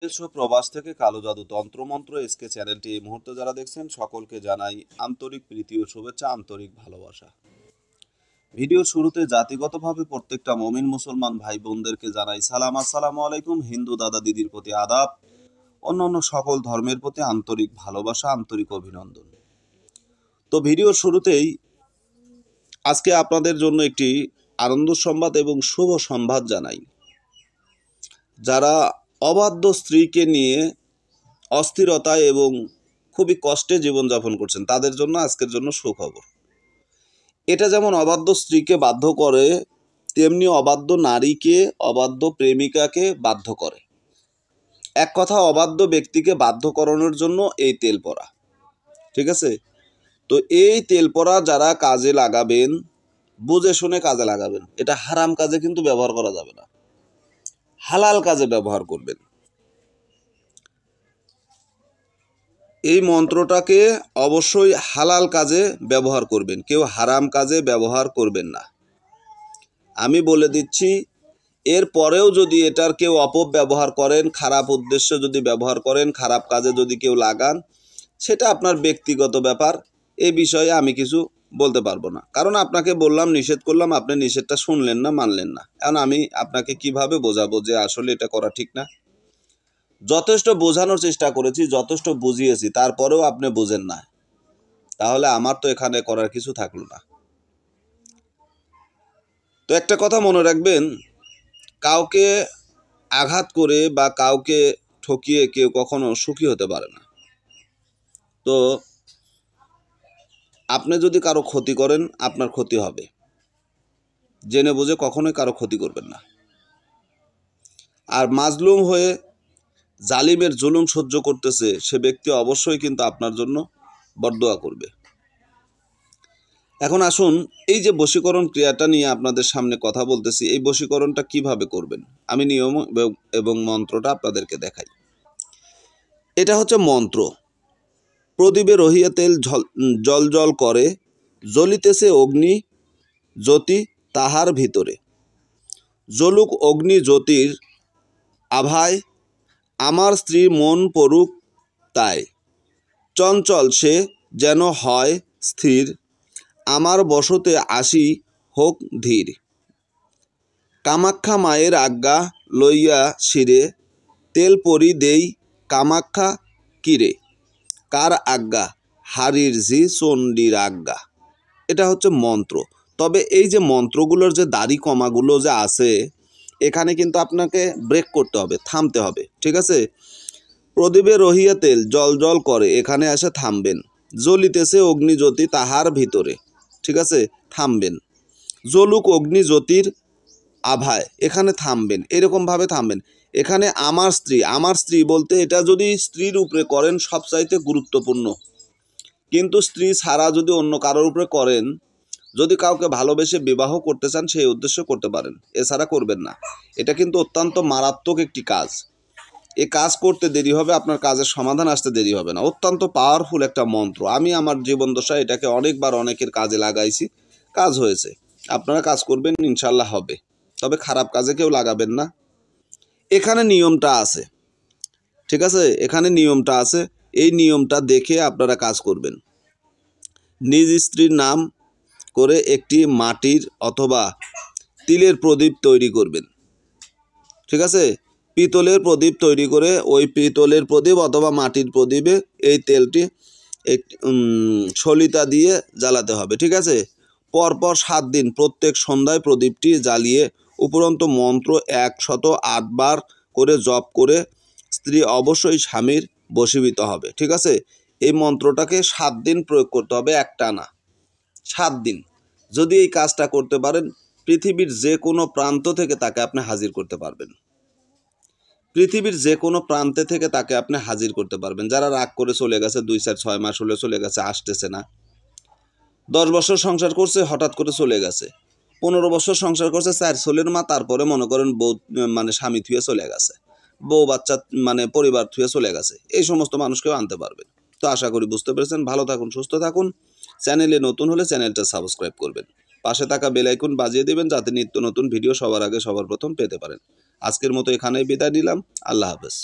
দেশ ও প্রবাস থেকে কালো জাদু তন্ত্রমন্ত্র এসকে চ্যানেলটি এই মুহূর্তে যারা দেখছেন সকলকে জানাই আন্তরিক প্রীতি ও শুভেচ্ছা, আন্তরিক ভালোবাসা। ভিডিওর শুরুতে জাতিগতভাবে প্রত্যেকটা মমিন মুসলমান ভাই বোনদেরকে জানাই সালাম, আসসালামু আলাইকুম। হিন্দু দাদা দিদির প্রতি আদাব, অন্যান্য সকল ধর্মের প্রতি আন্তরিক ভালোবাসা, আন্তরিক অভিনন্দন। তো ভিডিওর শুরুতেই আজকে আপনাদের জন্য একটি আনন্দ সংবাদ এবং শুভ সংবাদ জানাই। যারা অবাধ্য স্ত্রীকে নিয়ে অস্থিরতায় এবং খুবই কষ্টে জীবনযাপন করছেন তাদের জন্য আজকের জন্য সুখবর। এটা যেমন অবাধ্য স্ত্রীকে বাধ্য করে, তেমনি অবাধ্য নারীকে, অবাধ্য প্রেমিকাকে বাধ্য করে। এক কথা, অবাধ্য ব্যক্তিকে বাধ্য করানোর জন্য এই তেল পড়া। ঠিক আছে? তো এই তেল পড়া যারা কাজে লাগাবেন, বুঝে শুনে কাজে লাগাবেন। এটা হারাম কাজে কিন্তু ব্যবহার করা যাবে না, হালাল কাজে ব্যবহার করবেন। এই মন্ত্রটাকে অবশ্যই হালাল কাজে ব্যবহার করবেন, কেউ হারাম কাজে ব্যবহার করবেন না। আমি বলে দিচ্ছি, এর পরেও যদি এটার কেউ অপব্যবহার করেন, খারাপ উদ্দেশ্যে যদি ব্যবহার করেন, খারাপ কাজে যদি কেউ লাগান, সেটা আপনার ব্যক্তিগত ব্যাপার। এই বিষয়ে আমি কিছু বলতে পারবো না, কারণ আপনাকে বললাম, নিষেধ করলাম, আপনি নিষেধটা শুনলেন না, মানলেন না। এখন আমি আপনাকে কিভাবে বোঝাবো যে আসলে এটা করা ঠিক না? যথেষ্ট বোঝানোর চেষ্টা করেছি, যথেষ্ট বুঝিয়েছি, তারপরেও আপনি বোঝেন না, তাহলে আমার তো এখানে করার কিছু থাকলো না। তো একটা কথা মনে রাখবেন, কাউকে আঘাত করে বা কাউকে ঠকিয়ে কেউ কখনো সুখী হতে পারে না। তো আপনি যদি কারো ক্ষতি করেন, আপনার ক্ষতি হবে। জেনে বুঝে কখনোই কারো ক্ষতি করবেন না। আর মাজলুম হয়ে জালিমের জুলুম সহ্য করতেছে সে ব্যক্তি অবশ্যই কিন্তু আপনার জন্য বরদোয়া করবে। এখন আসুন, এই যে বশীকরণ ক্রিয়াটা নিয়ে আপনাদের সামনে কথা বলতেছি, এই বশীকরণটা কিভাবে করবেন আমি নিয়ম এবং মন্ত্রটা আপনাদেরকে দেখাই। এটা হচ্ছে মন্ত্র। প্রদীপে রহিয়া তেল জল জল করে, জ্বলিতেছে অগ্নি জ্যোতি তাহার ভিতরে। জ্বলুক অগ্নি জ্যোতির আভায়, আমার স্ত্রী মন পড়ুক তাই। চঞ্চল সে যেন হয় স্থির, আমার বসতে আসি হোক ধীর। কামাখ্যা মায়ের আজ্ঞা লইয়া শিরে, তেল পরি দেই কামাখ্যা কিরে। কার আজ্ঞা? হারির জি চণ্ডীর আজ্ঞা। এটা হচ্ছে মন্ত্র। তবে এই যে মন্ত্রগুলোর যে দাড়ি কমাগুলো যে আছে, এখানে কিন্তু আপনাকে ব্রেক করতে হবে, থামতে হবে। ঠিক আছে? প্রদীপে রহিয়া তেল জল জল করে, এখানে এসে থামবেন। জ্বলিতেছে অগ্নিজ্যোতি তাহার ভিতরে। ঠিক আছে? থামবেন। জ্বলুক অগ্নিজ্যোতির আভায়, এখানে থামবেন, এরকমভাবে থামবেন। এখানে আমার স্ত্রী, আমার স্ত্রী বলতে এটা যদি স্ত্রীর উপরে করেন সবচাইতে গুরুত্বপূর্ণ। কিন্তু স্ত্রী ছাড়া যদি অন্য কারোর উপরে করেন, যদি কাউকে ভালোবেসে বিবাহ করতে চান সেই উদ্দেশ্য করতে পারেন, এছাড়া করবেন না। এটা কিন্তু অত্যন্ত মারাত্মক একটি কাজ। এই কাজ করতে দেরি হবে, আপনার কাজের সমাধান আসতে দেরি হবে না। অত্যন্ত পাওয়ারফুল একটা মন্ত্র। আমি আমার জীবন দশায় এটাকে অনেকবার অনেকের কাজে লাগাইছি, কাজ হয়েছে। আপনারা কাজ করবেন, ইনশাল্লাহ হবে। তবে খারাপ কাজে কেউ লাগাবেন না। এখানে নিয়মটা আছে। ঠিক আছে? এখানে নিয়মটা আছে। এই নিয়মটা দেখে আপনারা কাজ করবেন। নিজ স্ত্রীর নাম করে একটি মাটির অথবা তিলের প্রদীপ তৈরি করবেন। ঠিক আছে? পিতলের প্রদীপ তৈরি করে ওই পিতলের প্রদীপ অথবা মাটির প্রদীপে এই তেলটি সলিতা দিয়ে জ্বালাতে হবে। ঠিক আছে? পরপর 7 দিন প্রত্যেক সন্ধ্যায় প্রদীপটি জ্বালিয়ে উপরন্ত মন্ত্র 108 বার করে জপ করে স্ত্রী অবশ্যই স্বামীর বশীভূত হবে। ঠিক আছে? এই মন্ত্রটাকে 7 দিন প্রয়োগ করতে হবে, একটানা 7 দিন। যদি এই কাজটা করতে পারেন, পৃথিবীর যে কোনো প্রান্ত থেকে তাকে আপনি হাজির করতে পারবেন। পৃথিবীর যে কোনো প্রান্তে থেকে তাকে আপনি হাজির করতে পারবেন। যারা রাগ করে চলে গেছে, 2, 4, 6 মাস হলে চলে গেছে, আসতেছে না। 10 বছর সংসার করছে, হঠাৎ করে চলে গেছে। 15 বছর সংসার করছে, 4 ছেলের মা, তারপরে মনে করেন বউ স্বামী থুয়ে চলে গেছে, বউ বাচ্চা পরিবার থুয়ে চলে গেছে। এই সমস্ত মানুষকেও আনতে পারবেন। তো আশা করি বুঝতে পেরেছেন। ভালো থাকুন, সুস্থ থাকুন। চ্যানেলে নতুন হলে চ্যানেলটা সাবস্ক্রাইব করবেন, পাশে থাকা বেল আইকন বাজিয়ে দেবেন যাতে নিত্য নতুন ভিডিও সবার আগে সবার প্রথম পেতে পারেন। আজকের মতো এখানেই বিদায় নিলাম। আল্লাহ হাফেজ।